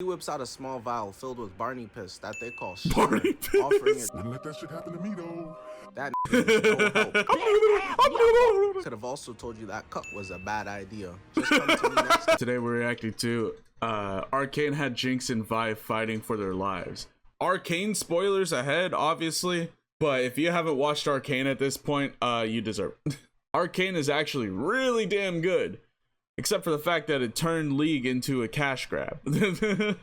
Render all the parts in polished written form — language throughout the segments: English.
He whips out a small vial filled with Barney piss that they call Barney piss? offering it. Wouldn't let that shit happen to me though. That no help. Could have also told you that cut was a bad idea. Just come to me next time. Today we're reacting to Arcane had Jinx and Vi fighting for their lives. Arcane spoilers ahead, obviously, but if you haven't watched Arcane at this point, you deserve it. Arcane is actually really damn good, except for the fact that it turned League into a cash grab. that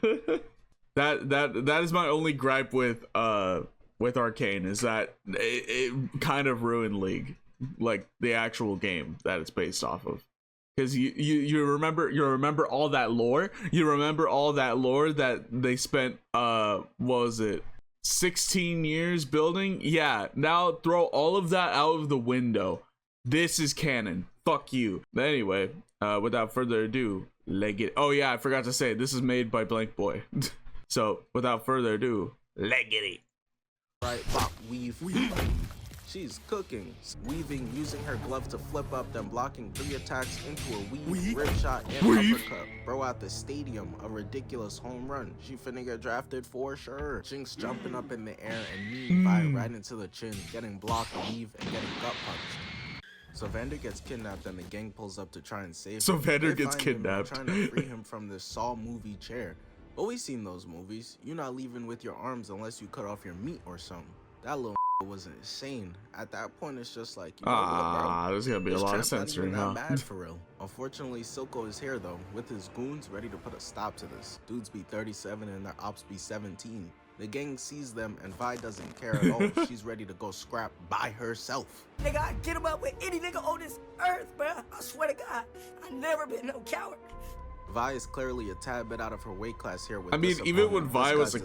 is my only gripe with Arcane, is that it kind of ruined League, like the actual game that it's based off of. Because you remember all that lore. You remember all that lore that they spent what was it, 16 years building? Yeah, now throw all of that out of the window. This is canon. Fuck you. But anyway, without further ado, leg it. Oh yeah, I forgot to say this is made by Blank Boy. So without further ado, leg it. Right, bop, weave. She's cooking, weaving, using her glove to flip up, then blocking 3 attacks into a weave, rip shot, and uppercut. Bro at the stadium, a ridiculous home run. She finna get drafted for sure. Jinx jumping up in the air and kneeing Vi right into the chin, getting blocked, weave, and getting gut punched. So Vander gets kidnapped and the gang pulls up to try and save him. So Vander gets kidnapped. Trying to free him from this Saw movie chair. But we seen those movies. You're not leaving with your arms unless you cut off your meat or something. That little was insane. At that point, it's just like, you know, there's gonna be a lot of censoring now. Bad for real. Unfortunately, Silco is here though, with his goons ready to put a stop to this. Dudes be 37 and their ops be 17. The gang sees them and Vi doesn't care at all. She's ready to go scrap by herself. Nigga, I get him up with any nigga on this earth, bruh. I swear to God, I never been no coward. Vi is clearly a tad bit out of her weight class here with I mean, even when Vi was a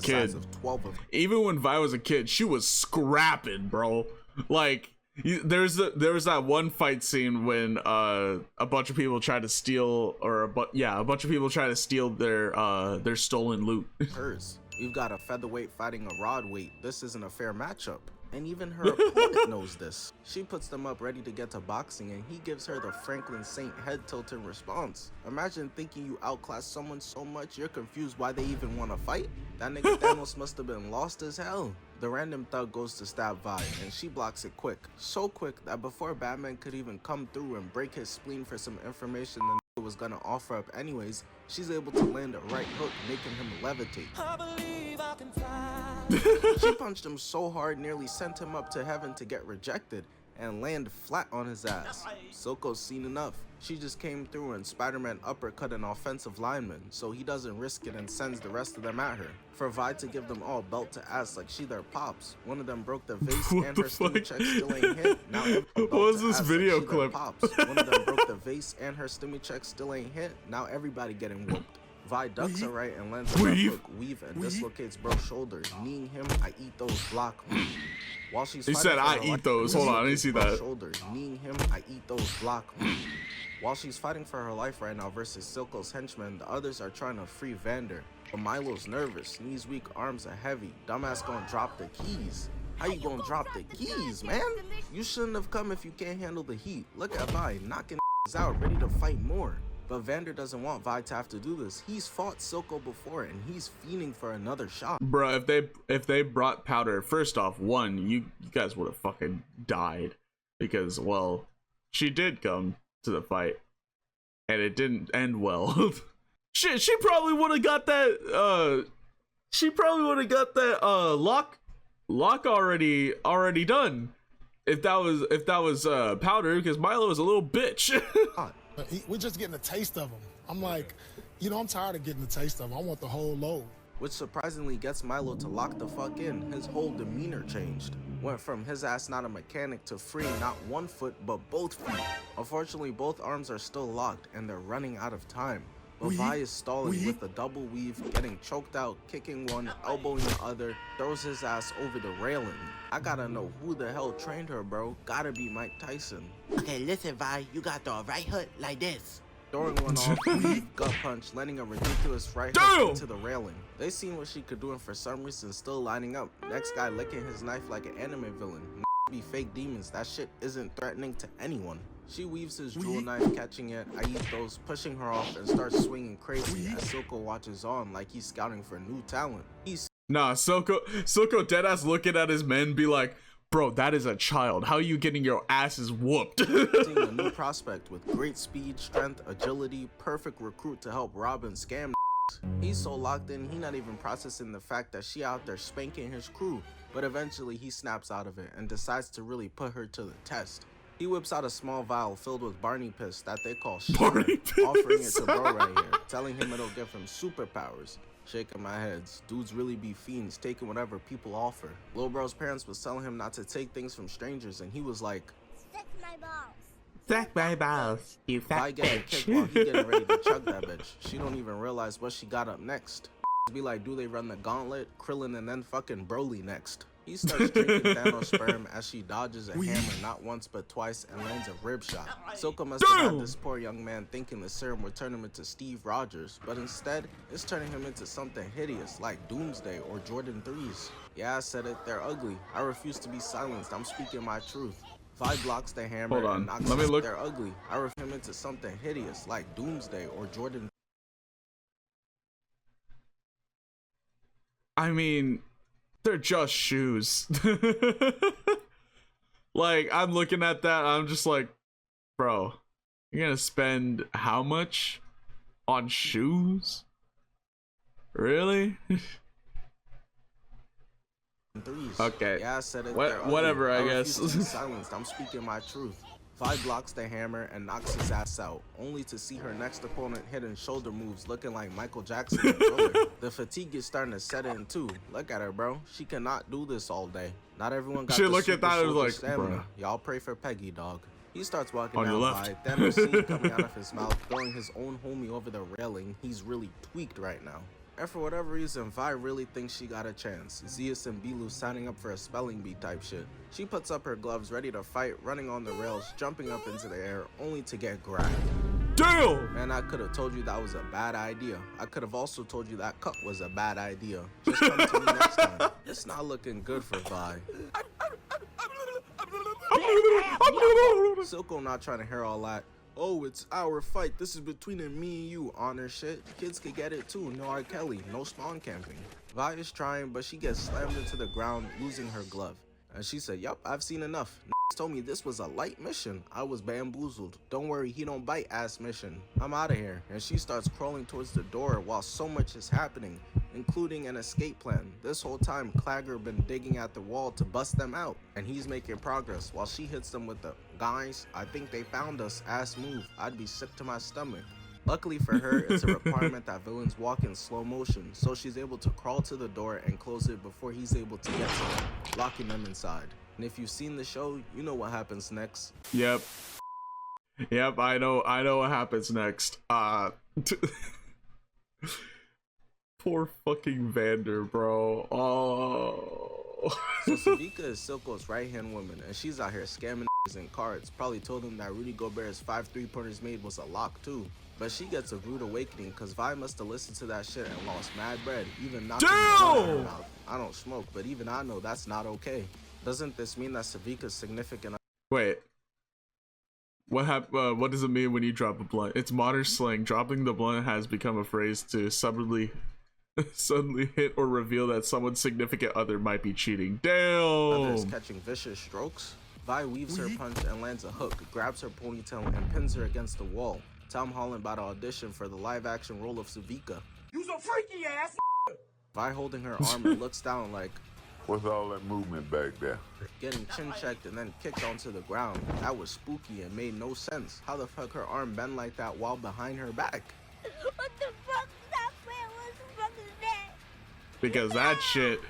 kid, she was scrapping, bro. Like, there was that one fight scene when a bunch of people tried to steal, or a bunch of people tried to steal their stolen loot. Hers. We've got a featherweight fighting a rod weight. This isn't a fair matchup. And even her opponent knows this. She puts them up ready to get to boxing and he gives her the Franklin Saint head tilting response. Imagine thinking you outclass someone so much you're confused why they even want to fight. That nigga Thanos must have been lost as hell. The random thug goes to stab Vi and she blocks it quick. So quick that before Batman could even come through and break his spleen for some information the nigga was gonna offer up anyways, she's able to land a right hook making him levitate. I believe I can fly. She punched him so hard nearly sent him up to heaven to get rejected and land flat on his ass. Silco's seen enough. She just came through and Spider-Man uppercut an offensive lineman, so he doesn't risk it and sends the rest of them at her. For Vi to give them all belt to ass like she their pops. One of them broke the vase and her stimmy check still ain't hit. Now what was this video clip? Pops. One of them broke the vase and her stimmy check still ain't hit. Now everybody getting whooped. Vi ducks her right and lands a left hook, weave, and dislocates bro's shoulder. Kneeing him, I eat those block. While she's he said, I eat those. Hold on, I didn't see that. Shoulder. Kneeing him, I eat those block. While she's fighting for her life right now versus Silco's henchmen, the others are trying to free Vander. But Milo's nervous, knees weak, arms are heavy. Dumbass gonna drop the keys. How you gonna drop the keys, man? You shouldn't have come if you can't handle the heat. Look at Vi, knocking out, ready to fight more. But Vander doesn't want Vi to have to do this. He's fought Silco before and he's fiending for another shot. Bro, if they brought Powder, first off, one, you guys would have fucking died. Because, well, she did come to the fight. And it didn't end well. Shit, she probably would have got that, lock already done. If that was Powder, because Milo was a little bitch. We're just getting a taste of him. I'm like, you know, I'm tired of getting a taste of him. I want the whole load. Which surprisingly gets Milo to lock the fuck in. His whole demeanor changed. Went from his ass not a mechanic to freeing not one foot but both feet. Unfortunately, both arms are still locked and they're running out of time. But Vi is stalling with a double weave, getting choked out, kicking one, elbowing the other, throws his ass over the railing. I gotta know who the hell trained her, bro. Gotta be Mike Tyson. Okay, listen, Vi, you got the right hook like this. Throwing one off, gut punch, landing a ridiculous right hook into the railing. They seen what she could do and for some reason still lining up. Next guy licking his knife like an anime villain. Be fake demons, that shit isn't threatening to anyone. She weaves his jewel knife, catching it, Aitos, pushing her off and starts swinging crazy as Silco watches on like he's scouting for new talent. Nah, Silco deadass looking at his men be like, bro, that is a child. How are you getting your asses whooped? Seeing a new prospect with great speed, strength, agility, perfect recruit to help rob and scam. He's so locked in, he not even processing the fact that she out there spanking his crew. But eventually he snaps out of it and decides to really put her to the test. He whips out a small vial filled with Barney piss that they call shimmer, offering it to bro right here, telling him it'll give him superpowers. Shaking my heads, dudes really be fiends, taking whatever people offer. Lil bro's parents was telling him not to take things from strangers, and he was like, Suck my balls. Suck my balls, you fat I get a kick while he getting ready to chug that bitch. She don't even realize what she got up next. Be like, do they run the gauntlet, Krillin, and then fucking Broly next? He starts drinking Thanos sperm as she dodges a hammer not once but twice and lands a rib shot. Silco must have had this poor young man thinking the serum would turn him into Steve Rogers, but instead, it's turning him into something hideous like Doomsday or Jordan 3s. Yeah, I said it, they're ugly. I refuse to be silenced, I'm speaking my truth. Vi blocks the hammer and knocks it. They're ugly. I refuse him into something hideous like Doomsday or Jordan. I mean, they're just shoes. Like, I'm looking at that, I'm just like, bro, you're gonna spend how much on shoes? Really? Okay. Yeah, I said it. Whatever, I guess. Silenced. I'm speaking my truth. Vi blocks the hammer and knocks his ass out, only to see her next opponent hitting shoulder moves looking like Michael Jackson in Thriller. The fatigue is starting to set in too. Look at her, bro. She cannot do this all day. Not everyone got the look at that, it was like, stamina. Y'all pray for Peggy, dog. He starts walking down Vi, Thanos sees coming out of his mouth, throwing his own homie over the railing. He's really tweaked right now. And for whatever reason, Vi really thinks she got a chance. Zeus and Bilu signing up for a spelling bee type shit. She puts up her gloves ready to fight, running on the rails, jumping up into the air, only to get grabbed. Damn! Man, I could have told you that was a bad idea. I could have also told you that cut was a bad idea. Just come to me next time. It's not looking good for Vi. Silco not trying to hear all that. Oh, it's our fight. This is between me and you, honor shit. Kids could get it too. No R. Kelly, no spawn camping. Vi is trying, but she gets slammed into the ground, losing her glove. And she said, yup, I've seen enough. Told me this was a light mission. I was bamboozled. Don't worry, he don't bite ass mission. I'm out of here. And she starts crawling towards the door while so much is happening, including an escape plan. This whole time, Clagger been digging at the wall to bust them out, and he's making progress while she hits them with the, guys, I think they found us, ass move. I'd be sick to my stomach. Luckily for her, it's a requirement that villains walk in slow motion, so she's able to crawl to the door and close it before he's able to get to them, locking them inside. And if you've seen the show, you know what happens next. Yep, I know what happens next. Poor fucking Vander, bro. Oh. So Savika is Silco's right-hand woman, and she's out here scamming in cards. Probably told him that Rudy Gobert's 5 3-pointers made was a lock too. But she gets a rude awakening because Vi must have listened to that shit and lost mad bread, even knocking the blood out of her mouth. I don't smoke, but even I know that's not okay. Doesn't this mean that Savika's significant? Wait. What does it mean when you drop a blunt? It's modern slang. Dropping the blunt has become a phrase to suddenly hit or reveal that someone's significant other might be cheating. Damn! Others catching vicious strokes. Vi weaves her punch and lands a hook, grabs her ponytail and pins her against the wall. Tom Holland about to audition for the live-action role of Savika. You so freaky ass. Vi holding her arm and looks down like, what's all that movement back there? Getting chin checked and then kicked onto the ground. That was spooky and made no sense. How the fuck her arm bent like that while behind her back? What the fuck? That man was fucking dead. Because that shit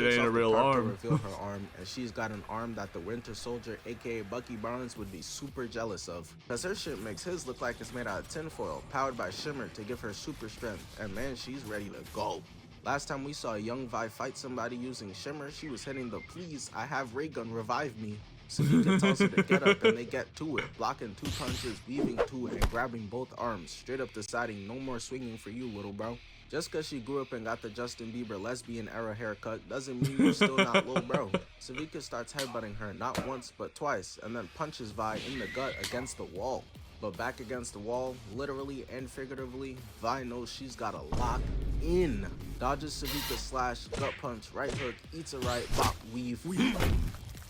ain't a real arm. Reveal her arm, and she's got an arm that the Winter Soldier, aka Bucky Barnes, would be super jealous of. Cause her shit makes his look like it's made out of tinfoil, powered by Shimmer to give her super strength. And man, she's ready to go. Last time we saw a young Vi fight somebody using Shimmer, she was hitting the please, I have ray gun, revive me. Savika tells her to get up and they get to it, blocking 2 punches, weaving 2 and grabbing both arms, straight up deciding no more swinging for you, little bro. Just cause she grew up and got the Justin Bieber lesbian era haircut doesn't mean you're still not low bro. Savika starts headbutting her not once but twice and then punches Vi in the gut against the wall. But back against the wall, literally and figuratively, Vi knows she's gotta lock in. Dodges Savika's slash, gut punch, right hook, eats a right, bop, weave.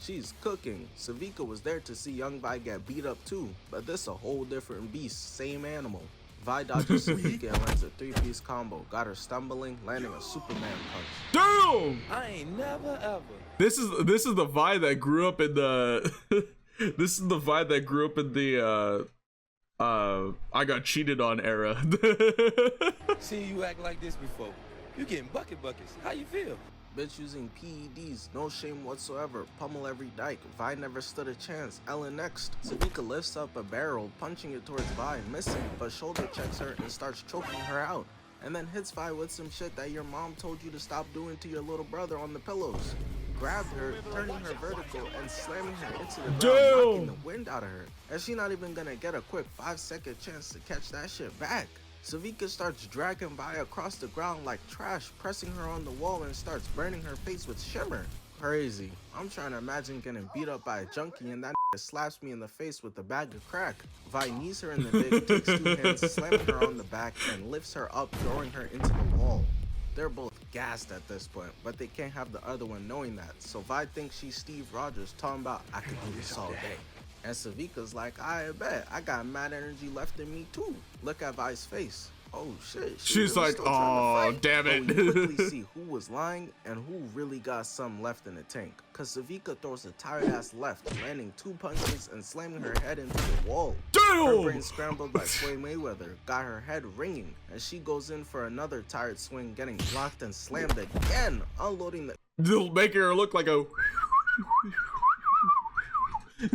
She's cooking. Savika was there to see young Vi get beat up too, but this a whole different beast, same animal. Vi dodges Savika and lands a 3-piece combo, got her stumbling, landing a Superman punch. Damn! I ain't never ever. This is the Vi that grew up in the this is the Vi that grew up in the I got cheated on era. See you act like this before. You getting buckets. How you feel? Bitch using PEDs, no shame whatsoever, pummel every dyke. Vi never stood a chance. Ellen next. Savika lifts up a barrel, punching it towards Vi, missing, but shoulder checks her and starts choking her out. And then hits Vi with some shit that your mom told you to stop doing to your little brother on the pillows. Grabbed her, turning her vertical and slamming her into the ground, knocking the wind out of her. And she not even gonna get a quick 5-second chance to catch that shit back. Savika starts dragging Vi across the ground like trash, pressing her on the wall and starts burning her face with shimmer. Crazy. I'm trying to imagine getting beat up by a junkie and that slaps me in the face with a bag of crack. Vi knees her in the dick, takes 2 hands, slamming her on the back and lifts her up, throwing her into the wall. They're both gassed at this point, but they can't have the other one knowing that, so Vi thinks she's Steve Rogers talking about I could do this all day. And Savika's like, I bet, I got mad energy left in me too. Look at Vi's face. Oh shit. She's like, oh, damn it. But we quickly see who was lying and who really got some left in the tank. Cause Savika throws a tired ass left, landing 2 punches and slamming her head into the wall. Damn! Her brain scrambled like Floyd Mayweather, got her head ringing, and she goes in for another tired swing, getting blocked and slammed again, unloading the They'll make her look like a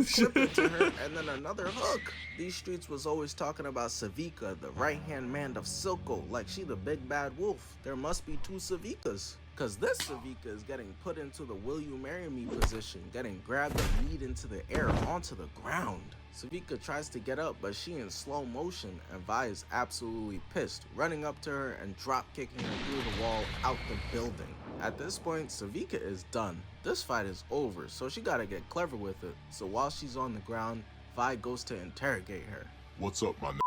flip it to her, and then another hook. These streets was always talking about Savika, the right-hand man of Silco, like she the big bad wolf. There must be 2 Savikas. Cause this Savika is getting put into the will you marry me position, getting grabbed and kneed into the air onto the ground. Savika tries to get up, but she in slow motion, and Vi is absolutely pissed, running up to her and drop kicking her through the wall out the building. At this point, Savika is done. This fight is over, so she gotta get clever with it. So while she's on the ground, Vi goes to interrogate her. What's up, my n***?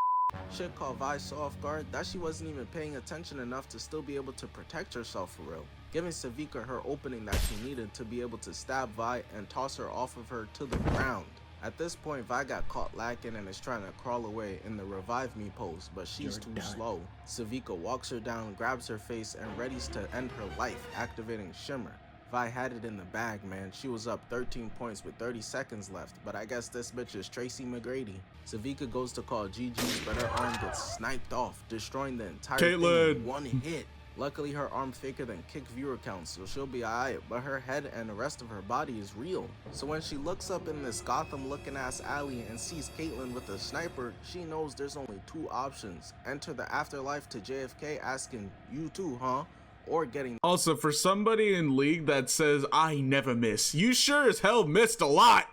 Shit caught Vi so off guard that she wasn't even paying attention enough to still be able to protect herself for real, giving Savika her opening that she needed to be able to stab Vi and toss her off of her to the ground. At this point, Vi got caught lacking and is trying to crawl away in the revive me pose, but she's too slow. Savika walks her down, grabs her face, and readies to end her life, activating Shimmer. Vi had it in the bag, man. She was up 13 points with 30 seconds left, but I guess this bitch is Tracy McGrady. Savika goes to call GG's, but her arm gets sniped off, destroying the entire thing in 1 hit. Luckily, her arm faker than kick viewer counts, so she'll be alright, but her head and the rest of her body is real. So when she looks up in this Gotham-looking ass alley and sees Caitlyn with a sniper, she knows there's only 2 options. Enter the afterlife to JFK asking, you too, huh? Or getting Also, for somebody in League that says, I never miss, you sure as hell missed a lot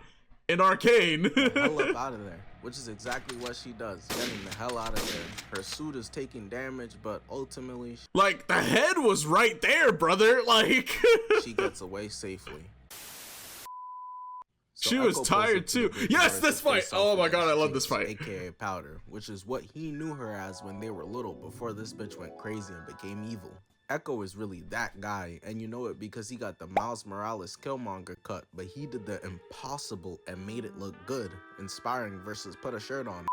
in Arcane. the hell up out of there. Which is exactly what she does, getting the hell out of there. Her suit is taking damage, but ultimately, Like, the head was right there, brother. Like, she gets away safely. So she was Echo pulls tired up to the too. big Yes, yard this to fight. face off Oh my with god, I love Jinx, this fight. AKA Powder, which is what he knew her as when they were little before this bitch went crazy and became evil. Echo is really that guy, and you know it because he got the Miles Morales Killmonger cut, but he did the impossible and made it look good, inspiring versus put a shirt on.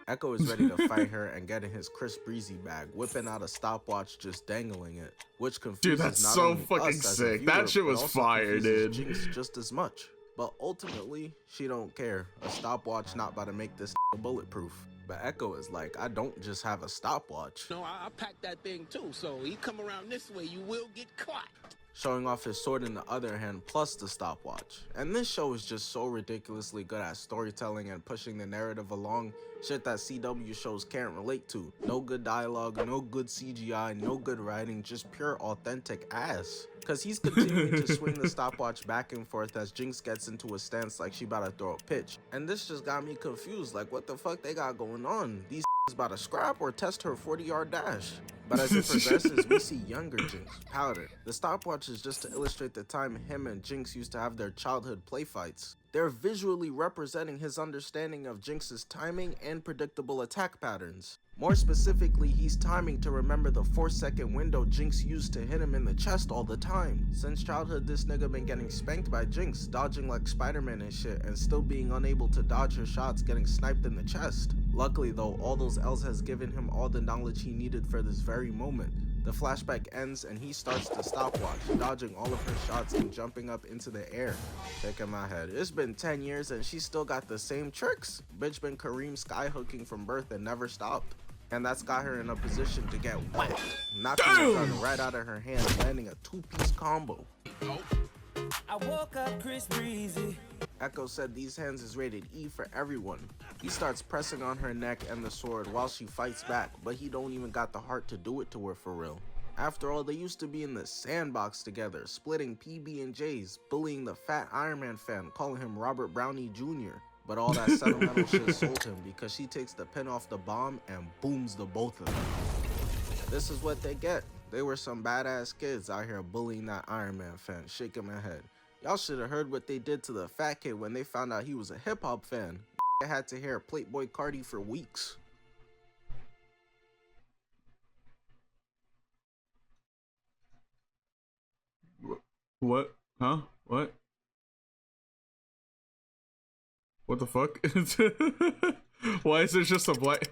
Echo is ready to fight her and get in his Chris Breezy bag, whipping out a stopwatch, just dangling it, which confuses Dude, that's not so only fucking us as a sick. viewer, That shit but was also fire, confuses dude. Jinx just as much. But ultimately, she don't care. A stopwatch not about to make this bulletproof. But Echo is like, I don't just have a stopwatch. No, I packed that thing too, so you come around this way, you will get caught. Showing off his sword in the other hand plus the stopwatch. And this show is just so ridiculously good at storytelling and pushing the narrative along, shit that CW shows can't relate to. No good dialogue, no good CGI, no good writing, just pure authentic ass. Cause he's continuing to swing the stopwatch back and forth as Jinx gets into a stance like she about to throw a pitch. And this just got me confused, like what the fuck they got going on? These is about to scrap or test her 40-yard dash. But as it progresses, we see younger Jinx, Powder. The stopwatch is just to illustrate the time him and Jinx used to have their childhood play fights. They're visually representing his understanding of Jinx's timing and predictable attack patterns. More specifically, he's timing to remember the 4-second window Jinx used to hit him in the chest all the time. Since childhood, this nigga been getting spanked by Jinx, dodging like Spider-Man and shit, and still being unable to dodge her shots getting sniped in the chest. Luckily though, all those L's has given him all the knowledge he needed for this very moment. The flashback ends and he starts the stopwatch, dodging all of her shots and jumping up into the air. Shaking my head. It's been 10 years and she still got the same tricks. Bitch been Kareem skyhooking from birth and never stopped. And that's got her in a position to get whacked, knocking the gun right out of her hand, landing a 2-piece combo. I woke up Chris Breezy. Echo said these hands is rated E for everyone. He starts pressing on her neck and the sword while she fights back, but he don't even got the heart to do it to her for real. After all, they used to be in the sandbox together, splitting PB&Js, bullying the fat Iron Man fan, calling him Robert Brownie Jr. But all that sentimental shit sold him because she takes the pin off the bomb and booms the both of them. This is what they get. They were some badass kids out here bullying that Iron Man fan, shaking my head. Y'all should have heard what they did to the fat kid when they found out he was a hip-hop fan. I had to hear Playboy Cardi for weeks. What? Huh? What? What the fuck? Why is there just a blank?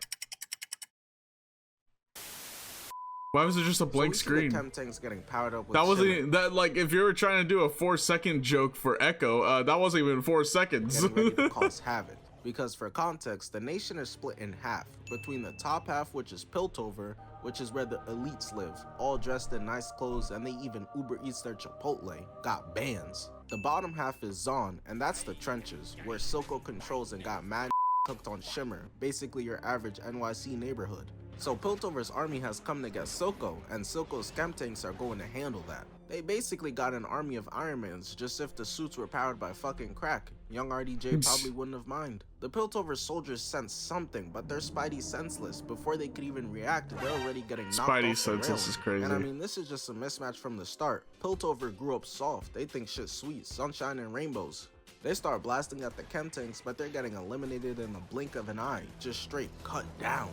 Why was it just a blank screen? The Chemtanks getting powered up with that wasn't shimmer. that like if you were trying to do a 4-second joke for Echo, that wasn't even 4 seconds. Getting ready to cause havoc. Because for context, the nation is split in half, between the top half, which is Piltover, which is where the elites live, all dressed in nice clothes, and they even Uber Eats their Chipotle, got bands. The bottom half is Zon, and that's the trenches, where Silco controls and got mad cooked on Shimmer, basically your average NYC neighborhood. So Piltover's army has come to get Silco, and Silco's Chemtanks are going to handle that. They basically got an army of Ironmans, just if the suits were powered by fucking crack. Young RDJ probably wouldn't have mind. The Piltover soldiers sense something, but they're Spidey senseless. Before they could even react, they're already getting knocked Spidey off the senseless rails. is crazy. And I mean, this is just a mismatch from the start. Piltover grew up soft. They think shit's sweet, sunshine and rainbows. They start blasting at the Chemtanks, but they're getting eliminated in the blink of an eye, just straight cut down.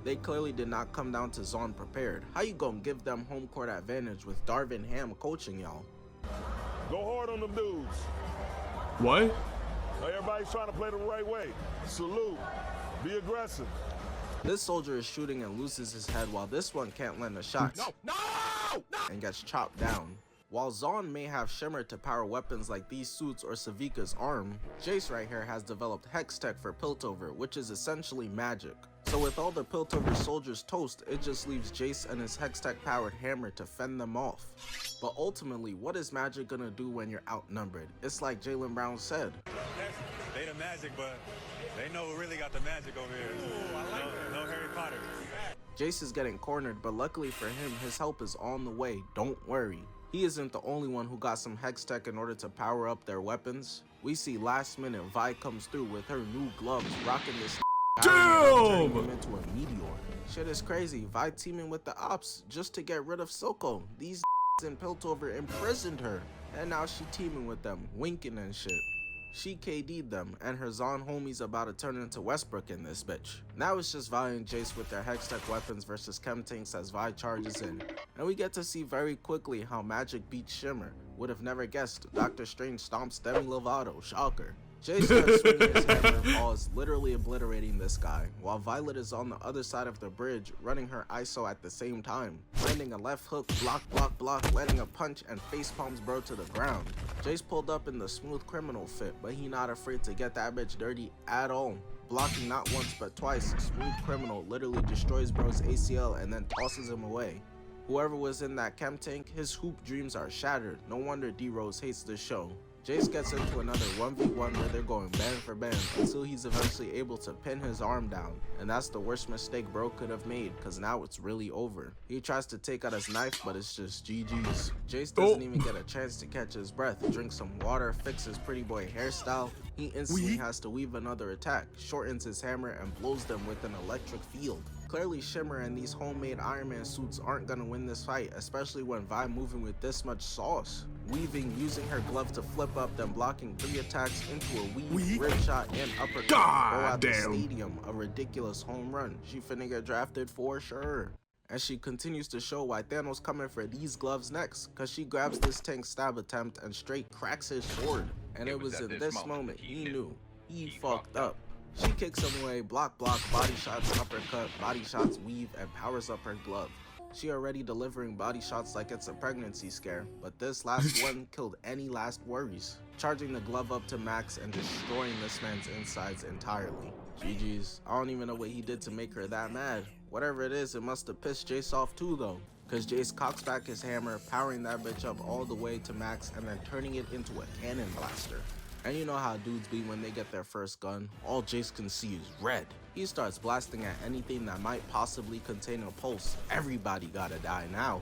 They clearly did not come down to Zon prepared. How you gonna give them home court advantage with Darvin Ham coaching y'all? Go hard on them dudes. What? Everybody's trying to play the right way. Salute. Be aggressive. This soldier is shooting and loses his head while this one can't land a shot and gets chopped down. While Zon may have Shimmer to power weapons like these suits or Savika's arm, Jace right here has developed Hex Tech for Piltover, which is essentially magic. So with all the Piltover soldiers toast, it just leaves Jace and his Hex Tech powered hammer to fend them off. But ultimately, what is magic gonna do when you're outnumbered? It's like Jaylen Brown said. They the magic, but they know who really got the magic over here. Ooh, I like no Harry Potter. Jace is getting cornered, but luckily for him, his help is on the way, don't worry. He isn't the only one who got some Hex Tech in order to power up their weapons. We see last minute Vi comes through with her new gloves, rocking this turning him into a meteor. Shit is crazy. Vi teaming with the ops just to get rid of Silco. These in Piltover imprisoned her, and now she teaming with them, winking and shit. She KD'd them, and her Zon homies about to turn into Westbrook in this bitch. Now it's just Vi and Jace with their Hex Tech weapons versus Chemtanks as Vi charges in. And we get to see very quickly how magic beats Shimmer. Would have never guessed. Doctor Strange stomps Demi Lovato, shocker. Jace starts swinging his hammer and paws, literally obliterating this guy, while Violet is on the other side of the bridge, running her ISO at the same time, landing a left hook, block, landing a punch, and face palms bro to the ground. Jace pulled up in the smooth criminal fit, but he not afraid to get that bitch dirty at all. Blocking not once but twice, Smooth Criminal literally destroys bro's ACL and then tosses him away. Whoever was in that Chemtank, his hoop dreams are shattered. No wonder D-Rose hates this show. Jace gets into another 1v1 where they're going band for band until he's eventually able to pin his arm down. And that's the worst mistake bro could have made, cause now it's really over. He tries to take out his knife, but it's just GG's. Jace doesn't even get a chance to catch his breath, drink some water, fix his pretty boy hairstyle. He instantly has to weave another attack, shortens his hammer, and blows them with an electric field. Clearly Shimmer and these homemade Iron Man suits aren't gonna win this fight, especially when Vi moving with this much sauce. Weaving, using her glove to flip up, then blocking 3 attacks into a weave, rib shot, and uppercut. Go out the stadium, a ridiculous home run. She finna get drafted for sure. And she continues to show why Thanos coming for these gloves next, cause she grabs this tank stab attempt and straight cracks his sword. And it was in this moment he knew he fucked up. She kicks him away, block, body shots, uppercut, body shots, weave, and powers up her glove. She already delivering body shots like it's a pregnancy scare, but this last one killed any last worries. Charging the glove up to max and destroying this man's insides entirely. GG's. I don't even know what he did to make her that mad. Whatever it is, it must have pissed Jace off too though. Cause Jace cocks back his hammer, powering that bitch up all the way to max and then turning it into a cannon blaster. And you know how dudes be when they get their first gun, all Jace can see is red. He starts blasting at anything that might possibly contain a pulse. Everybody gotta die now.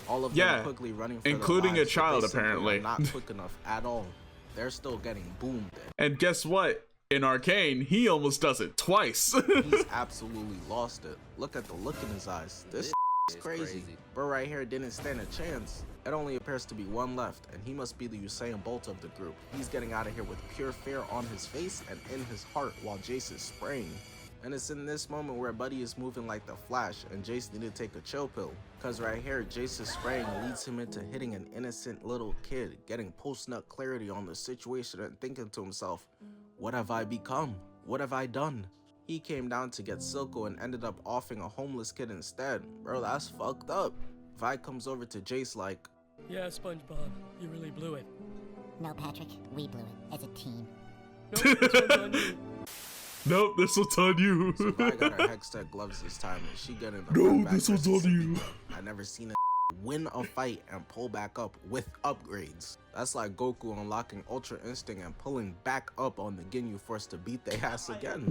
All of them quickly running for including their a lives, child but they simply apparently. are not quick enough at all. They're still getting boomed. And guess what? In Arcane, he almost does it twice. He's absolutely lost it. Look at the look in his eyes. This is crazy. Bro right here didn't stand a chance. It only appears to be one left, and he must be the Usain Bolt of the group. He's getting out of here with pure fear on his face and in his heart while Jace is spraying. And it's in this moment where Buddy is moving like the Flash and Jace need to take a chill pill. Cause right here, Jace's spraying leads him into hitting an innocent little kid, getting post-nut clarity on the situation and thinking to himself, what have I become? What have I done? He came down to get Silco and ended up offing a homeless kid instead. Bro, that's fucked up. Vi comes over to Jace like, yeah, SpongeBob, you really blew it. No, Patrick, we blew it as a team. Nope, this one's on you. Nope, this one's on you. So Vi got her Hextech gloves this time and she got in the No, this one's on you. I never seen a win a fight and pull back up with upgrades. That's like Goku unlocking Ultra Instinct and pulling back up on the Ginyu Force to beat their ass again.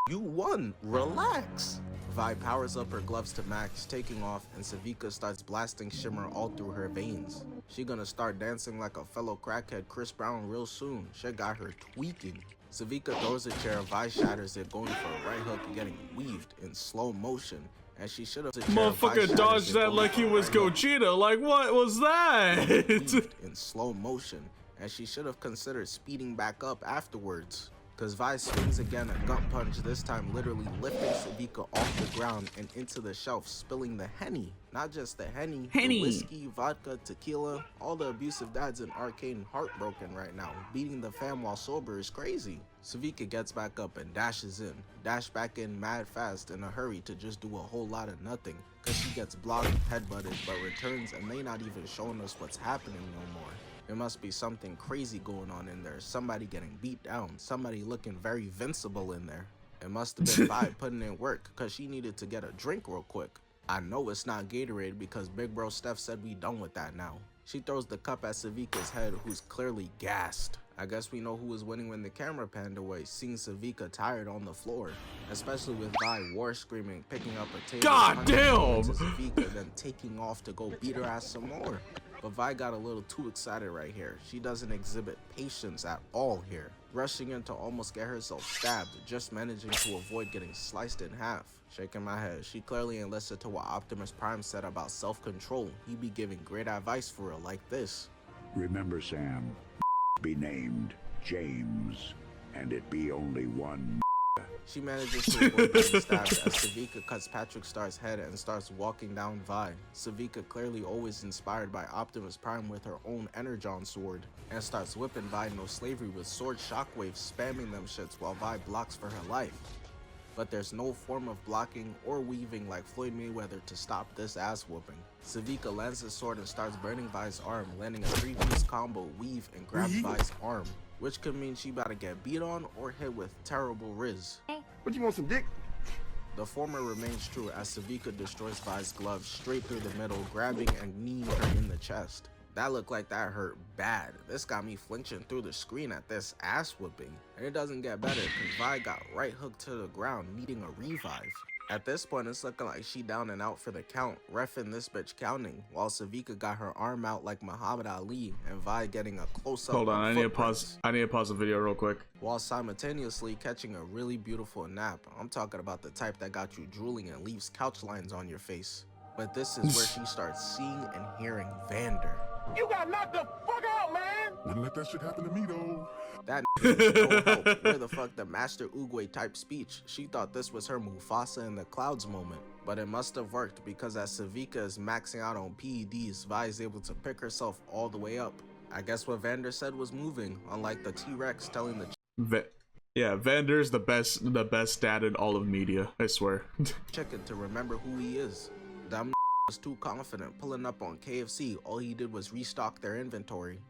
You won, relax. Vi powers up her gloves to max, taking off, and Savika starts blasting Shimmer all through her veins. She gonna start dancing like a fellow crackhead Chris Brown real soon. Shit got her tweaking. Savika throws a chair, Vi shatters it, going for a right hook, getting weaved in slow motion. And she should have motherfucker dodged that like he was Gogeta. Like, what was that? In slow motion, and she should have considered speeding back up afterwards. Cause Vi swings again, a gut punch, this time literally lifting Savika off the ground and into the shelf, spilling the Henny. Not just the Henny, the whiskey, vodka, tequila. All the abusive dads in Arcane heartbroken right now. Beating the fam while sober is crazy. Savika gets back up and dashes in. Dash back in mad fast in a hurry to just do a whole lot of nothing. Cause she gets blocked, headbutted, but returns and they not even showing us what's happening no more. There must be something crazy going on in there. Somebody getting beat down. Somebody looking very invincible in there. It must have been Vi putting in work because she needed to get a drink real quick. I know it's not Gatorade because Big Bro Steph said we done with that now. She throws the cup at Savika's head, who's clearly gassed. I guess we know who was winning when the camera panned away, seeing Savika tired on the floor. Especially with Vi war screaming, picking up a table. God damn! To Savika, then taking off to go beat her ass some more. But Vi got a little too excited right here. She doesn't exhibit patience at all here. Rushing in to almost get herself stabbed, just managing to avoid getting sliced in half. Shaking my head, she clearly ain't listened to what Optimus Prime said about self-control. He be giving great advice for her like this. Remember, Sam, be named James, and it be only one. She manages to avoid getting stabbed as Savika cuts Patrick Star's head and starts walking down Vi. Savika, clearly always inspired by Optimus Prime with her own Energon sword, and starts whipping Vi no slavery with sword shockwaves, spamming them shits while Vi blocks for her life. But there's no form of blocking or weaving like Floyd Mayweather to stop this ass whooping. Savika lands his sword and starts burning Vi's arm, landing a 3-piece combo weave and grabs Vi's arm, which could mean she about to get beat on or hit with terrible riz. What, you want some dick? The former remains true as Savika destroys Vi's glove straight through the middle, grabbing and kneeing her in the chest. That looked like that hurt bad. This got me flinching through the screen at this ass whooping. And it doesn't get better because Vi got right hooked to the ground, needing a revive. At this point, it's looking like she down and out for the count, reffing this bitch counting, while Savika got her arm out like Muhammad Ali and Vi getting a close-up. Hold on, I need to pause the video real quick. While simultaneously catching a really beautiful nap. I'm talking about the type that got you drooling and leaves couch lines on your face. But this is where she starts seeing and hearing Vander. You got knocked the fuck out, man! Wouldn't let that shit happen to me, though. That no help. Where the fuck the Master Oogway type speech? She thought this was her Mufasa in the clouds moment. But it must have worked because as Savika is maxing out on PEDs, Vi is able to pick herself all the way up. I guess what Vander said was moving, unlike the T-Rex telling the yeah, Vander's the best dad in all of media, I swear. chicken to remember who he is. That was too confident, pulling up on KFC. All he did was restock their inventory.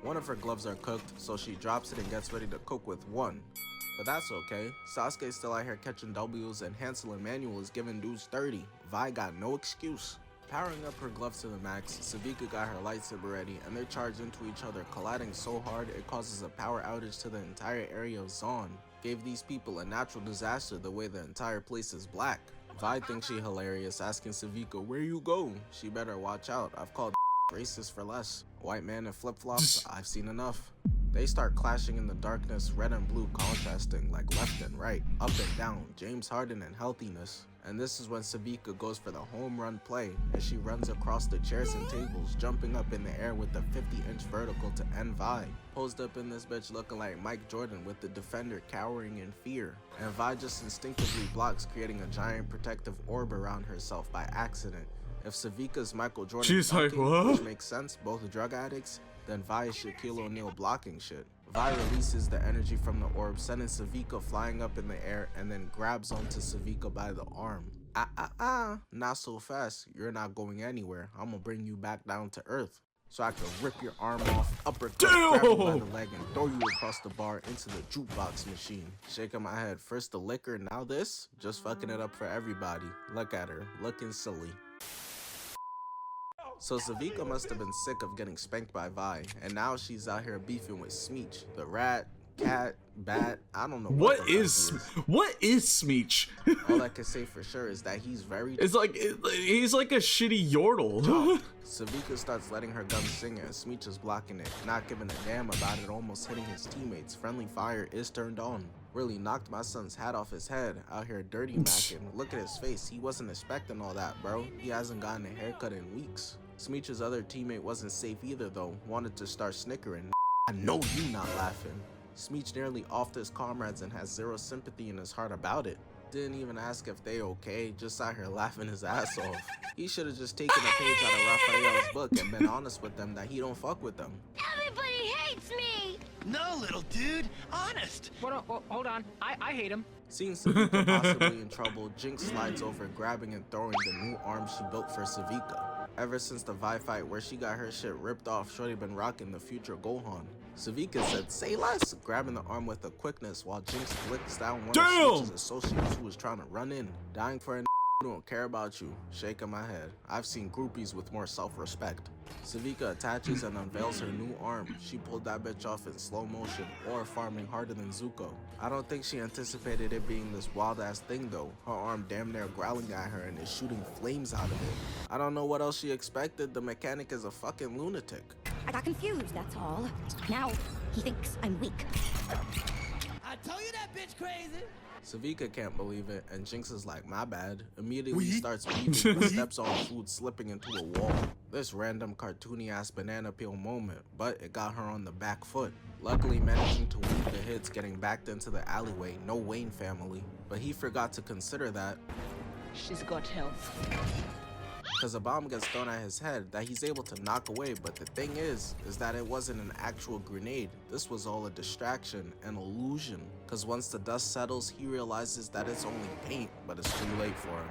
One of her gloves are cooked, so she drops it and gets ready to cook with one. But that's okay. Sasuke's still out here catching W's and Hansel and Manuel is giving dudes 30. Vi got no excuse. Powering up her gloves to the max, Savika got her lightsaber ready and they charge into each other, colliding so hard it causes a power outage to the entire area of Zaun. Gave these people a natural disaster the way the entire place is black. Vi thinks she hilarious, asking Savika, where you go? She better watch out. I've called racist for less. White man in flip-flops, I've seen enough. They start clashing in the darkness, red and blue contrasting like left and right, up and down, James Harden and healthiness. And this is when Savika goes for the home run play as she runs across the chairs and tables, jumping up in the air with the 50-inch vertical to end Vi. Posed up in this bitch looking like Mike Jordan with the defender cowering in fear. And Vi just instinctively blocks, creating a giant protective orb around herself by accident. If Savika's Michael Jordan she's blocking, like, what? which makes sense, both drug addicts, then Vi is Shaquille O'Neal blocking shit. Vi releases the energy from the orb, sending Savika flying up in the air and then grabs onto Savika by the arm. Not so fast. You're not going anywhere. I'm gonna bring you back down to earth. So I can rip your arm off, uppercut, grab you by the leg, and throw you across the bar into the jukebox machine. Shaking my head. First the liquor, now this? Just fucking it up for everybody. Look at her, looking silly. So Savika must have been sick of getting spanked by Vi, and now she's out here beefing with Smeech, the rat, cat, bat, I don't know what is Smeech? All I can say for sure is that he's very he's like a shitty yordle. Savika starts letting her gun sing and Smeech is blocking it, not giving a damn about it almost hitting his teammates. Friendly fire is turned on. Really knocked my son's hat off his head, out here dirty macking. Look at his face, he wasn't expecting all that, bro. He hasn't gotten a haircut in weeks. Smeech's other teammate wasn't safe either though, wanted to start snickering. I know you not laughing. Smeech nearly offed his comrades and has zero sympathy in his heart about it. Didn't even ask if they okay, just out here laughing his ass off. He should have just taken a page out of Raphael's book and been honest with them that he don't fuck with them. Everybody hates me! No, little dude, honest. Hold on, I hate him. Seeing Savika possibly in trouble, Jinx slides over, grabbing and throwing the new arm she built for Savika. Ever since the Vi fight where she got her shit ripped off, Shorty been rocking the future Gohan. Savika said, say less, grabbing the arm with a quickness while Jinx flicks down one of Smeech's associates who was trying to run in. Dying for a who don't care about you. Shaking my head. I've seen groupies with more self-respect. Savika attaches and unveils her new arm. She pulled that bitch off in slow motion, or farming harder than Zuko. I don't think she anticipated it being this wild ass thing though. Her arm damn near growling at her and is shooting flames out of it. I don't know what else she expected. The mechanic is a fucking lunatic. I got confused, that's all. Now he thinks I'm weak. I told you that bitch crazy. Savika can't believe it, and Jinx is like, my bad. Immediately starts beefing, but steps on food, slipping into a wall. This random cartoony ass banana peel moment, but it got her on the back foot. Luckily managing to weave the hits, getting backed into the alleyway, no Wayne family. But he forgot to consider that she's got health. Because a bomb gets thrown at his head that he's able to knock away, but the thing is that it wasn't an actual grenade. This was all a distraction, an illusion. Because once the dust settles, he realizes that it's only paint, but it's too late for him.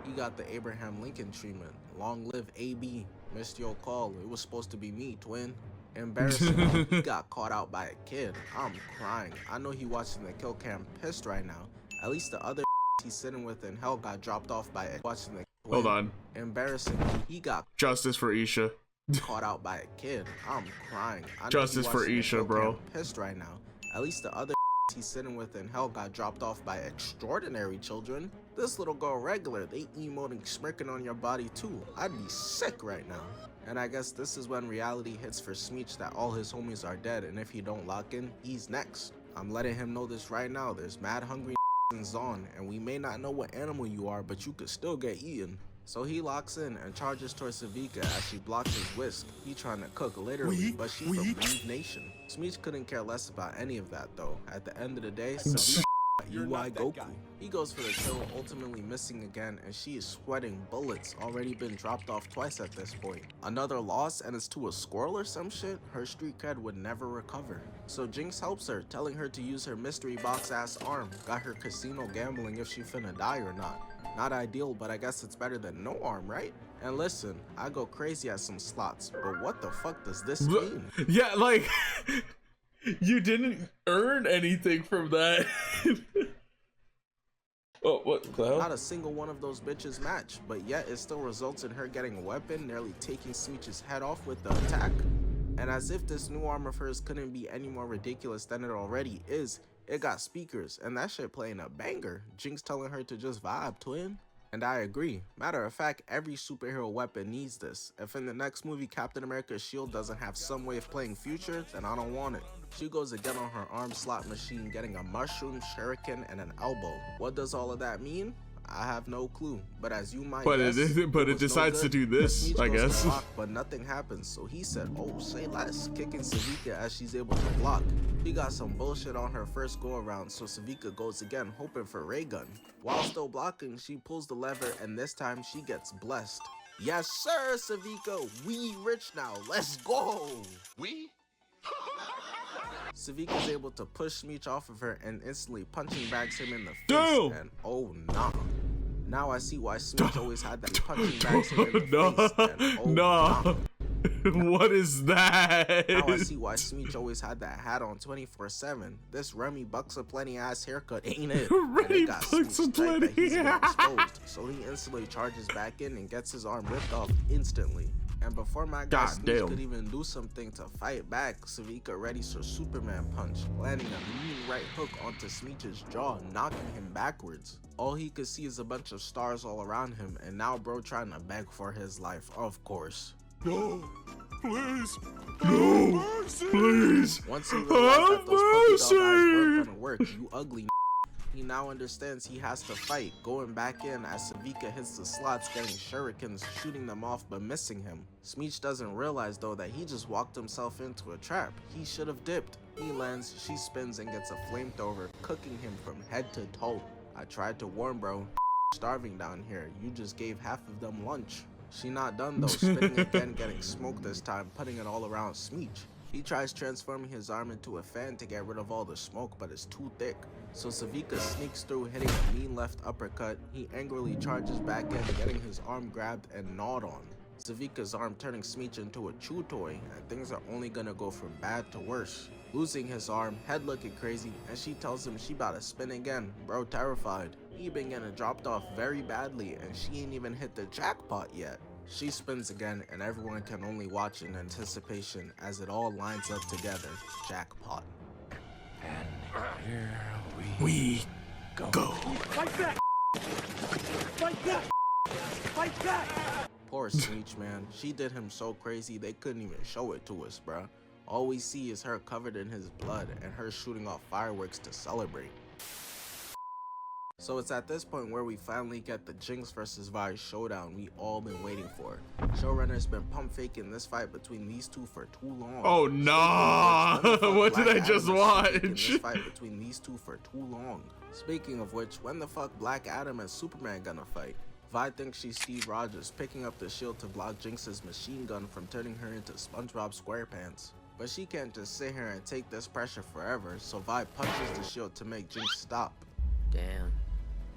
He got the Abraham Lincoln treatment. Long live AB. Missed your call. It was supposed to be me, twin. Embarrassing. He got caught out by a kid. I'm crying. I know he watching the kill cam pissed right now. At least the other he's sitting with in hell got dropped off by it watching the Hold on. Embarrassing. He got justice for Isha. Caught out by a kid. I'm crying. I know justice for Isha, bro. Pissed right now. At least the other he's sitting with in hell got dropped off by extraordinary children. This little girl regular, they emoting smirking on your body too. I'd be sick right now. And I guess this is when reality hits for Smeech that all his homies are dead, and if he don't lock in, he's next. I'm letting him know this right now. There's mad hungry on, and we may not know what animal you are, but you could still get eaten. So he locks in and charges towards Savika as she blocks his whisk. He trying to cook literally, but she from Weave Nation. Smeech couldn't care less about any of that though. At the end of the day, Savika UI Goku. He goes for the kill, ultimately missing again, and she is sweating bullets. Already been dropped off twice at this point. Another loss and it's to a squirrel or some shit? Her street cred would never recover. So Jinx helps her, telling her to use her mystery box ass arm. Got her casino gambling if she finna die or not. Not ideal, but I guess it's better than no arm, right? And listen, I go crazy at some slots, but what the fuck does this mean? Yeah, like, you didn't earn anything from that. Oh, what the hell? Not a single one of those bitches match, but yet it still results in her getting a weapon, nearly taking Smeech's head off with the attack. And as if this new arm of hers couldn't be any more ridiculous than it already is, it got speakers, and that shit playing a banger. Jinx telling her to just vibe, twin. And I agree. Matter of fact, every superhero weapon needs this. If in the next movie Captain America's shield doesn't have some way of playing future, then I don't want it. She goes again on her arm slot machine, getting a mushroom, shuriken, and an elbow. What does all of that mean? I have no clue, but as you might guess, it decides to do this, I guess. Block, but nothing happens, so he said, oh, say less, kicking Savika as she's able to block. He got some bullshit on her first go around, so Savika goes again, hoping for ray gun. While still blocking, she pulls the lever, and this time she gets blessed. Yes, sir, Savika, we rich now, let's go. We? Savika's able to push Smeech off of her and instantly punching bags him in the face. Damn. And oh nah. Now I see why Smeech always had that punching bags him in the face. And oh nah. What is that? Now I see why Smeech always had that hat on 24/7. This Remy Bucks a plenty ass haircut, ain't it? Remy Bucks a plenty. He's exposed, so he instantly charges back in and gets his arm ripped off instantly. And before my guy Smeech could even do something to fight back, Savika readies her Superman punch, landing a mean right hook onto Smeech's jaw, knocking him backwards. All he could see is a bunch of stars all around him, and now bro trying to beg for his life, of course. No, please. No, please. Once he realized that those puppy dog eyes weren't gonna work, you ugly. He now understands he has to fight, going back in as Savika hits the slots, getting shurikens, shooting them off but missing him. Smeech doesn't realize though that he just walked himself into a trap. He should have dipped. He lands, she spins and gets a flamethrower, cooking him from head to toe. I tried to warn bro, starving down here, you just gave half of them lunch. She not done though, spinning again, getting smoked this time, putting it all around Smeech. He tries transforming his arm into a fan to get rid of all the smoke, but it's too thick. So Savika sneaks through, hitting a mean left uppercut. He angrily charges back in, getting his arm grabbed and gnawed on. Savika's arm turning Smeech into a chew toy, and things are only gonna go from bad to worse. Losing his arm, head looking crazy, and she tells him she about to spin again. Bro terrified. He been getting dropped off very badly, and she ain't even hit the jackpot yet. She spins again, and everyone can only watch in anticipation as it all lines up together. Jackpot. And here We go. Fight back! Fight back! Fight back! Poor Smeech, man. She did him so crazy they couldn't even show it to us, bruh. All we see is her covered in his blood and her shooting off fireworks to celebrate. So it's at this point where we finally get the Jinx versus Vi showdown we all been waiting for. Showrunner's been pump faking this fight between these two for too long. Oh nah! What did I just watch? This fight between these two for too long. Speaking of which, when the fuck Black Adam and Superman gonna fight? Vi thinks she's Steve Rogers, picking up the shield to block Jinx's machine gun from turning her into SpongeBob SquarePants. But she can't just sit here and take this pressure forever, so Vi punches the shield to make Jinx stop. Damn.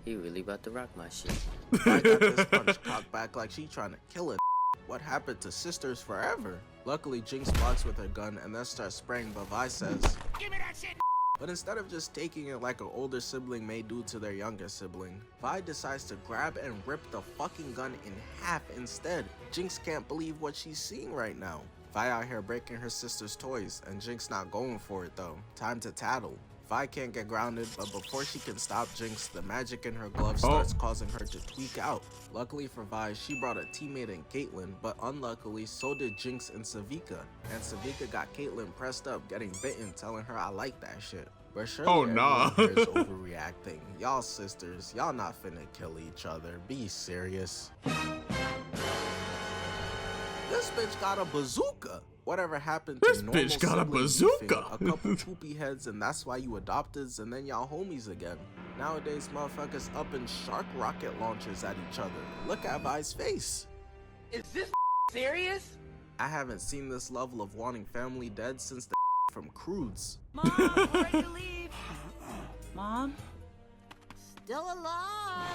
He really about to rock my shit. I got this punch cocked back like she trying to kill it. What happened to sisters forever? Luckily, Jinx blocks with her gun and then starts spraying, but Vi says, "Give me that shit!" But instead of just taking it like an older sibling may do to their younger sibling, Vi decides to grab and rip the fucking gun in half instead. Jinx can't believe what she's seeing right now. Vi out here breaking her sister's toys, and Jinx not going for it though. Time to tattle. Vi can't get grounded, but before she can stop Jinx, the magic in her glove starts causing her to tweak out. Luckily for Vi, she brought a teammate in Caitlyn, but unluckily, so did Jinx and Savika. And Savika got Caitlyn pressed up, getting bitten, telling her I like that shit. But surely everyone here is overreacting. Y'all sisters, y'all not finna kill each other. Be serious. This bitch got a bazooka. Whatever happened to normal bitch got a sibling bazooka? beefing, a couple poopy heads, and that's why you adopteds, and then y'all homies again. Nowadays, motherfuckers up in shark rocket launchers at each other. Look at Vi's face. Is this serious? I haven't seen this level of wanting family dead since the from Crudes. Mom, we're ready to leave. Mom? Still alive.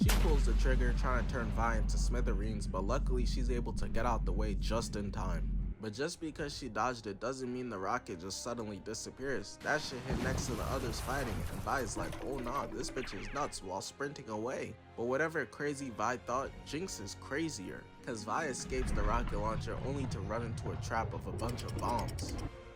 She pulls the trigger, trying to turn Vi into smithereens, but luckily she's able to get out the way just in time. But just because she dodged it doesn't mean the rocket just suddenly disappears. That shit hit next to the others fighting, and Vi's like, oh nah, this bitch is nuts, while sprinting away. But whatever crazy Vi thought, Jinx is crazier, cause Vi escapes the rocket launcher only to run into a trap of a bunch of bombs.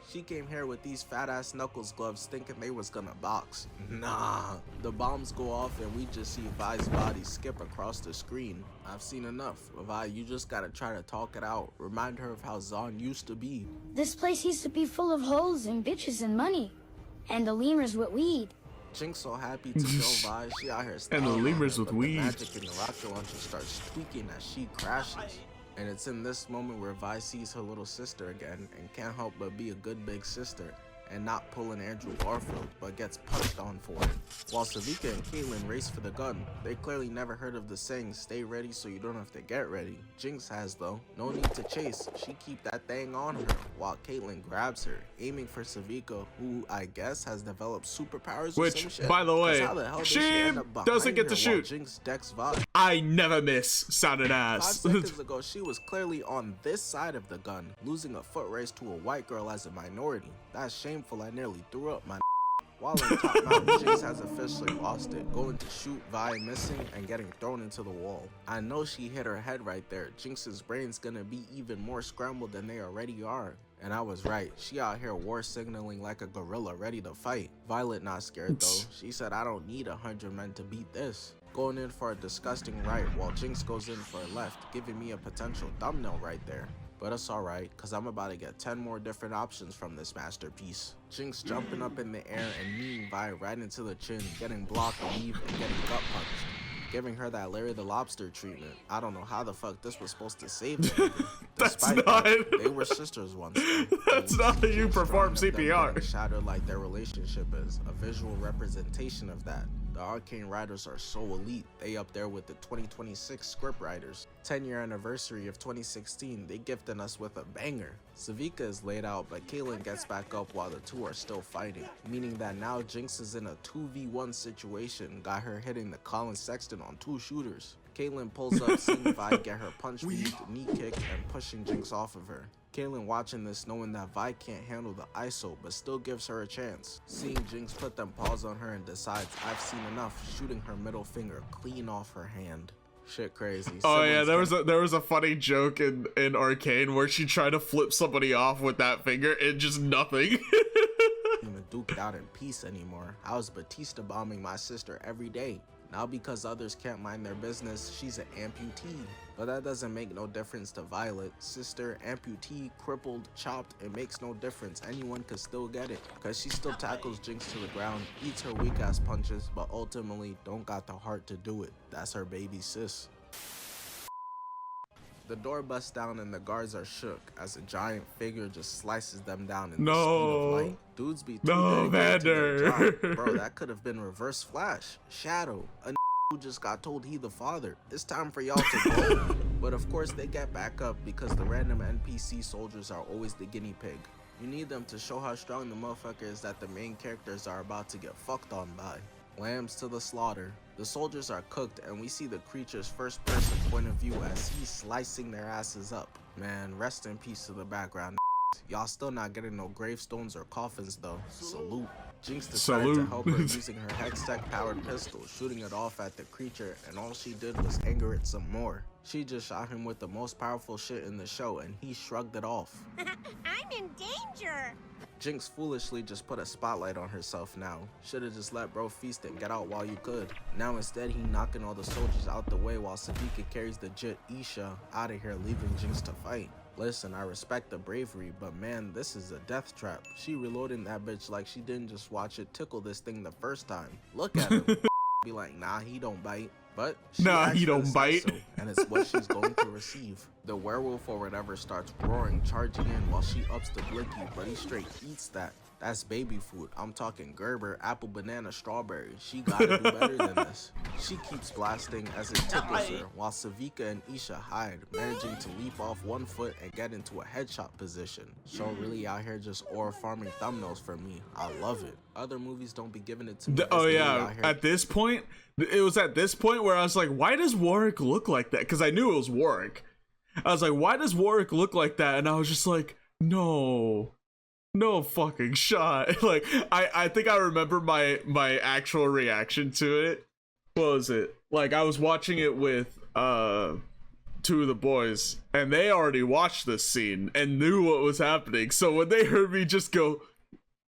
She came here with these fat ass Knuckles gloves thinking they was gonna box. Nah, the bombs go off and we just see Vi's body skip across the screen. I've seen enough. Vi, you just gotta try to talk it out. Remind her of how Zon used to be. This place used to be full of hoes and bitches and money. And the lemurs with weed. Jinx so happy to kill Vi, she out here and the lemurs with weed. The magic in the rocket launcher starts tweaking as she crashes. And it's in this moment where Vi sees her little sister again and can't help but be a good big sister and not pull an Andrew Garfield, but gets punched on for it. While Savika and Caitlyn race for the gun, they clearly never heard of the saying, stay ready so you don't have to get ready. Jinx has though, no need to chase, she keep that thing on her, while Caitlyn grabs her, aiming for Savika, who I guess has developed superpowers or some shit. By the way, she doesn't get to shoot. Jinx decks Vi. I never miss, sounded ass. 5 seconds ago, she was clearly on this side of the gun, losing a foot race to a white girl as a minority. That's shameful, I nearly threw up my While in top mount, Jinx has officially lost it, going to shoot Vi missing and getting thrown into the wall. I know she hit her head right there. Jinx's brain's gonna be even more scrambled than they already are. And I was right, she out here war signaling like a gorilla ready to fight. Violet not scared though, she said I don't need 100 men to beat this. Going in for a disgusting right while Jinx goes in for a left, giving me a potential thumbnail right there. But it's alright, cause I'm about to get 10 more different options from this masterpiece. Jinx jumping up in the air and kneeing Vi right into the chin, getting blocked, weave, and getting gut punched. Giving her that Larry the Lobster treatment. I don't know how the fuck this was supposed to save them. Despite that, they were sisters once. That's not how you perform CPR. Shattered like their relationship is, a visual representation of that. The Arcane writers are so elite, they up there with the 2026 script writers. 10-year anniversary of 2016, they gifted us with a banger. Savika is laid out, but Caitlyn gets back up while the two are still fighting, meaning that now Jinx is in a 2v1 situation, got her hitting the Colin Sexton on 2 shooters. Caitlyn pulls up, seeing Vi get her punch weaved, knee kick, and pushing Jinx off of her. Caitlyn watching this, knowing that Vi can't handle the ISO, but still gives her a chance. Seeing Jinx put them paws on her and decides, I've seen enough, shooting her middle finger clean off her hand. Shit crazy. Oh yeah, there was a funny joke in Arcane where she tried to flip somebody off with that finger and just nothing. Even duked out in peace anymore. I was Batista bombing my sister every day. Now because others can't mind their business, she's an amputee. But that doesn't make no difference to Violet. Sister, amputee, crippled, chopped, it makes no difference. Anyone could still get it. Cause she still tackles Jinx to the ground, eats her weak ass punches, but ultimately don't got the heart to do it. That's her baby sis. The door busts down and the guards are shook as a giant figure just slices them down in the speed of light. Dudes be too dedicated to their job. Bro, that could have been Reverse Flash, Shadow, a who just got told he the father. It's time for y'all to go. But of course they get back up because the random NPC soldiers are always the guinea pig. You need them to show how strong the motherfucker is that the main characters are about to get fucked on by. Lambs to the slaughter. The soldiers are cooked and we see the creature's first person point of view as he's slicing their asses up. Man, rest in peace to the background. Y'all still not getting no gravestones or coffins though. Salute. Jinx decided to help her using her Hextech powered pistol, shooting it off at the creature, and all she did was anger it some more. She just shot him with the most powerful shit in the show and he shrugged it off. I'm in danger. Jinx foolishly just put a spotlight on herself now. Should've just let bro feast and get out while you could. Now instead he knocking all the soldiers out the way while Savika carries the jit Isha out of here, leaving Jinx to fight. Listen, I respect the bravery, but man, this is a death trap. She reloading that bitch like she didn't just watch it tickle this thing the first time. Look at him. Be like, nah, he don't bite. But nah, he don't bite. So, and it's what she's going to receive. The werewolf or whatever starts roaring, charging in while she ups the blicky, but he straight eats that. That's baby food. I'm talking Gerber, apple, banana, strawberry. She gotta do better than this. She keeps blasting as it tickles her, while Savika and Isha hide, managing to leap off one foot and get into a headshot position. Show really out here just aura farming thumbnails for me. I love it. Other movies don't be giving it to me. Oh yeah, at this point, it was at this point where I was like, why does Warwick look like that? Because I knew it was Warwick. I was like, why does Warwick look like that? And I was just like, no fucking shot. Like, I think I remember my actual reaction to it. What was it? Like, I was watching it with two of the boys, and they already watched this scene and knew what was happening. So when they heard me just go,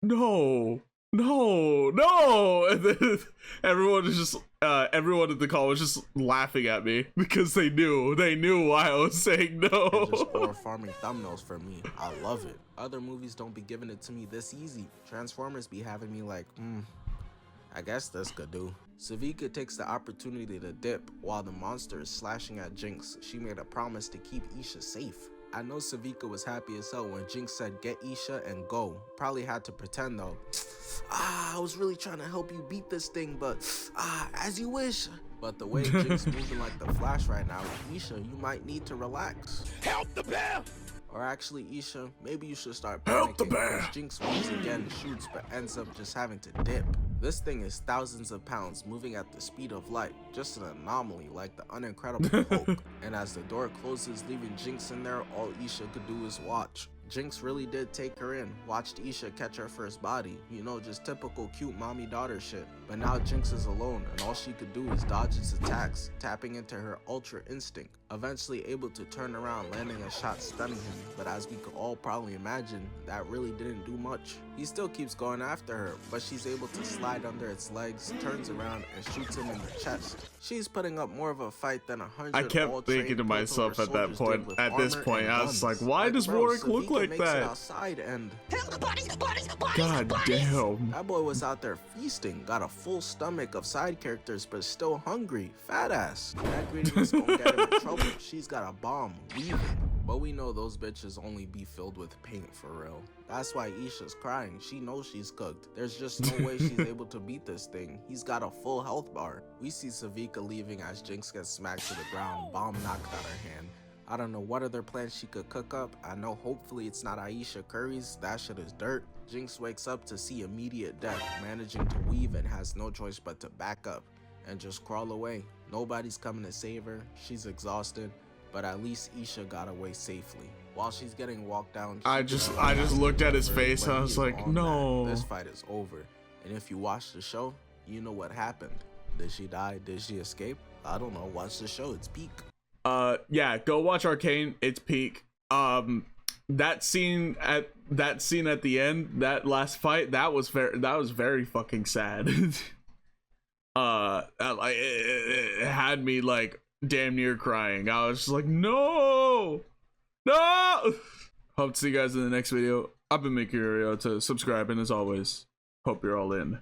no, and then everyone in the call was just laughing at me because they knew why I was saying no. Just aura farming thumbnails for me. I love it. Other movies don't be giving it to me this easy. Transformers be having me like, I guess this could do. Savika takes the opportunity to dip while the monster is slashing at Jinx. She made a promise to keep Isha safe. I know Savika was happy as hell when Jinx said get Isha and go. Probably had to pretend though. I was really trying to help you beat this thing, but as you wish. But the way Jinx moving like the Flash right now, Isha, you might need to relax. Help the bear! Or actually, Isha, maybe you should start panicking. Help the bear! Jinx moves again, shoots, but ends up just having to dip. This thing is thousands of pounds moving at the speed of light, just an anomaly like the unincredible Hulk. And as the door closes, leaving Jinx in there, all Isha could do is watch. Jinx really did take her in, watched Isha catch her first body, you know, just typical cute mommy-daughter shit. But now Jinx is alone, and all she could do is dodge its attacks, tapping into her ultra instinct, eventually able to turn around, landing a shot stunning him. But as we could all probably imagine, that really didn't do much. He still keeps going after her, but she's able to slide under its legs, turns around, and shoots him in the chest. She's putting up more of a fight than 100. I kept thinking to myself at that point, I was like, why does Warwick look like that? Outside and God damn. That boy was out there feasting, got a full stomach of side characters, but still hungry. Fat ass. That greediness gonna get him in trouble. She's got a bomb, weaving. But we know those bitches only be filled with paint for real. That's why Isha's crying. She knows she's cooked. There's just no way she's able to beat this thing. He's got a full health bar. We see Savika leaving as Jinx gets smacked to the ground, bomb knocked out her hand. I don't know what other plans she could cook up. I know hopefully it's not Aisha Curry's. That shit is dirt. Jinx wakes up to see immediate death, managing to weave and has no choice but to back up and just crawl away. Nobody's coming to save her. She's exhausted, but at least Isha got away safely. While she's getting walked down, I just looked at his face and I was like, no. This fight is over. And if you watch the show, you know what happened. Did she die? Did she escape? I don't know. Watch the show. It's peak. Yeah, go watch Arcane. It's peak. That scene at the end, that last fight, that was very fucking sad. It had me like damn near crying. I was just like, no. Hope to see you guys in the next video. I've been Mikio to subscribe, and as always, hope you're all in.